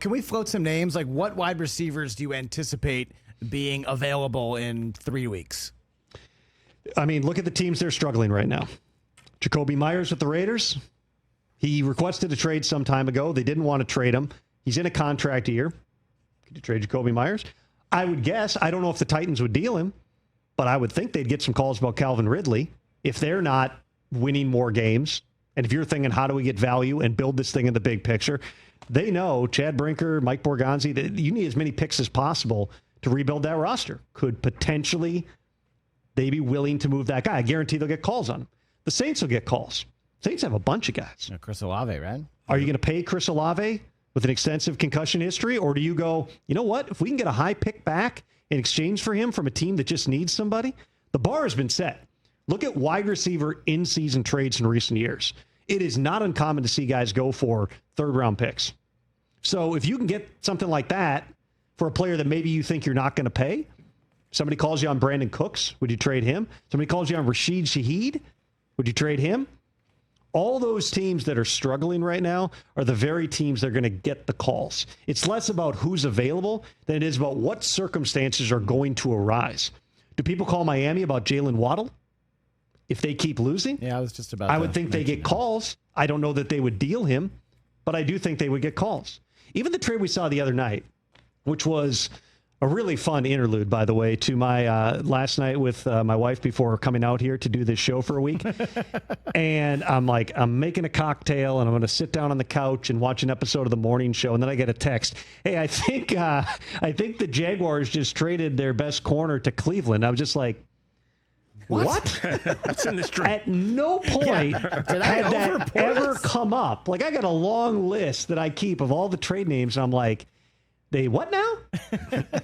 Can we float some names? Like, what wide receivers do you anticipate being available in 3 weeks? I mean, look at the teams they're struggling right now. Jacoby Myers with the Raiders. He requested a trade some time ago. They didn't want to trade him. He's in a contract year. Could you trade Jacoby Myers? I would guess. I don't know if the Titans would deal him, but I would think they'd get some calls about Calvin Ridley if they're not winning more games. And if you're thinking, how do we get value and build this thing in the big picture? They know Chad Brinker, Mike Borgonzi, that you need as many picks as possible to rebuild that roster. Could potentially they be willing to move that guy? I guarantee they'll get calls on him. The Saints will get calls. Saints have a bunch of guys. Yeah, Chris Olave, right? Are you going to pay Chris Olave with an extensive concussion history? Or do you go, you know what? If we can get a high pick back in exchange for him from a team that just needs somebody, the bar has been set. Look at wide receiver in-season trades in recent years. It is not uncommon to see guys go for third-round picks. So if you can get something like that for a player that maybe you think you're not going to pay, somebody calls you on Brandon Cooks, would you trade him? Somebody calls you on Rashid Shaheed, would you trade him? All those teams that are struggling right now are the very teams that are going to get the calls. It's less about who's available than it is about what circumstances are going to arise. Do people call Miami about Jalen Waddle if they keep losing? Yeah, I was just about I would think they get calls. I don't know that they would deal him, but I do think they would get calls. Even the trade we saw the other night, which was a really fun interlude, by the way, to my last night with my wife before coming out here to do this show for a week. And I'm like, I'm making a cocktail and I'm going to sit down on the couch and watch an episode of the morning show. And then I get a text. Hey, I think the Jaguars just traded their best corner to Cleveland. I was just like, what? What's in this trade? At no point had that ever come up. Like, I got a long list that I keep of all the trade names. And I'm like, they what now?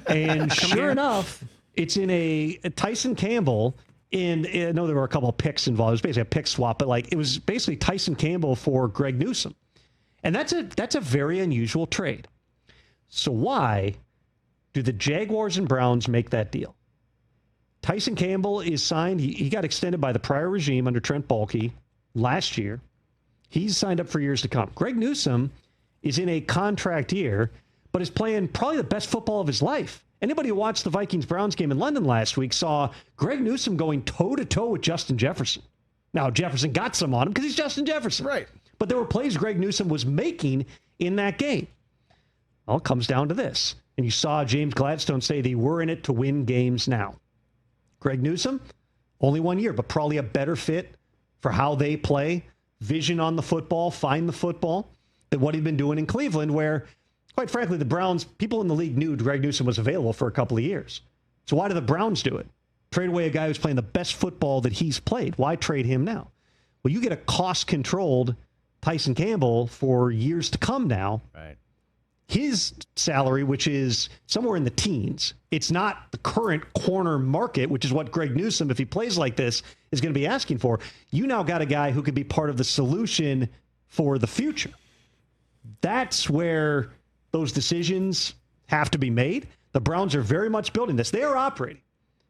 And sure enough, it's in a Tyson Campbell. And I know there were a couple of picks involved. It was basically a pick swap, but like it was basically Tyson Campbell for Greg Newsome. And that's a very unusual trade. So why do the Jaguars and Browns make that deal? Tyson Campbell is signed. He got extended by the prior regime under Trent Baalke last year. He's signed up for years to come. Greg Newsome is in a contract year, but is playing probably the best football of his life. Anybody who watched the Vikings-Browns game in London last week saw Greg Newsome going toe-to-toe with Justin Jefferson. Now, Jefferson got some on him because he's Justin Jefferson. Right. But there were plays Greg Newsome was making in that game. Well, it comes down to this. And you saw James Gladstone say they were in it to win games now. Greg Newsome, only 1 year, but probably a better fit for how they play, vision on the football, find the football, than what he'd been doing in Cleveland, where, quite frankly, the Browns, people in the league knew Greg Newsome was available for a couple of years. So why do the Browns do it? Trade away a guy who's playing the best football that he's played. Why trade him now? Well, you get a cost-controlled Tyson Campbell for years to come now. Right. His salary, which is somewhere in the teens, it's not the current corner market, which is what Greg Newsome, if he plays like this, is going to be asking for. You now got a guy who could be part of the solution for the future. That's where those decisions have to be made. The Browns are very much building this. They are operating.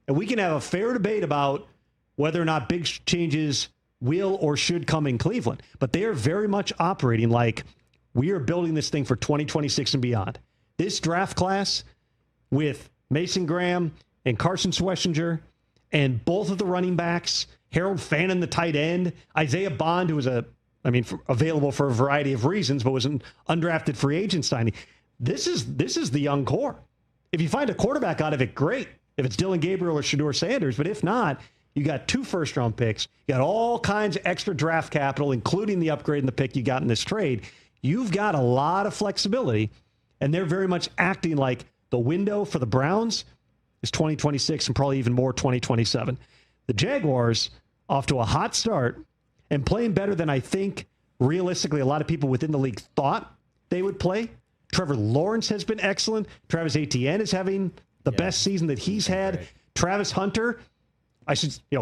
And we can have a fair debate about whether or not big changes will or should come in Cleveland. But they are very much operating like we are building this thing for 2026 and beyond. This draft class with Mason Graham and Carson Schlesinger and both of the running backs, Harold Fannin, the tight end, Isaiah Bond, who was available for a variety of reasons, but was an undrafted free agent signing. This is the young core. If you find a quarterback out of it, great. If it's Dylan Gabriel or Shedeur Sanders, but if not, you got 2 first-round picks. You got all kinds of extra draft capital, including the upgrade in the pick you got in this trade. You've got a lot of flexibility, and they're very much acting like the window for the Browns is 2026 and probably even more 2027. The Jaguars, off to a hot start and playing better than I think realistically a lot of people within the league thought they would play. Trevor Lawrence has been excellent. Travis Etienne is having the best season that he's had. Great. Travis Hunter,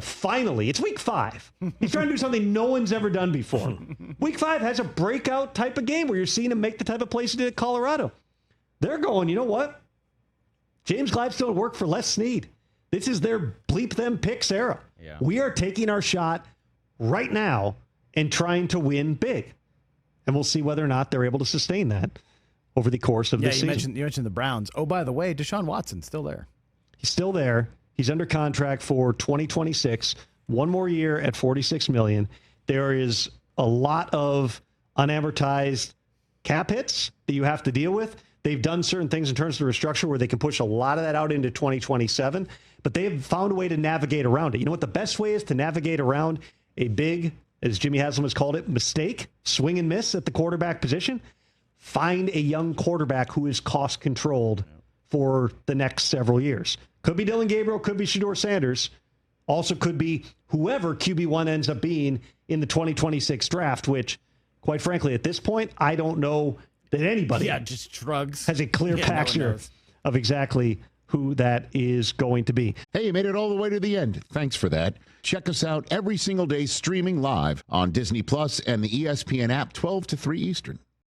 finally, it's week 5. He's trying to do something no one's ever done before. Week 5 has a breakout type of game where you're seeing him make the type of plays he did at Colorado. They're going, you know what? James Gladstone worked for Les Snead. This is their bleep them picks era. Yeah. We are taking our shot right now and trying to win big. And we'll see whether or not they're able to sustain that over the course of this season. You mentioned the Browns. Oh, by the way, Deshaun Watson's still there. He's still there. He's under contract for 2026, one more year at $46 million. There is a lot of unamortized cap hits that you have to deal with. They've done certain things in terms of restructure where they can push a lot of that out into 2027, but they have found a way to navigate around it. You know what the best way is to navigate around a big, as Jimmy Haslam has called it, mistake, swing and miss at the quarterback position? Find a young quarterback who is cost controlled for the next several years. Could be Dylan Gabriel, could be Shedeur Sanders, also could be whoever QB1 ends up being in the 2026 draft, which, quite frankly, at this point, I don't know that anybody just shrugs. Has a clear picture of exactly who that is going to be. Hey, you made it all the way to the end. Thanks for that. Check us out every single day streaming live on Disney Plus and the ESPN app 12 to 3 Eastern.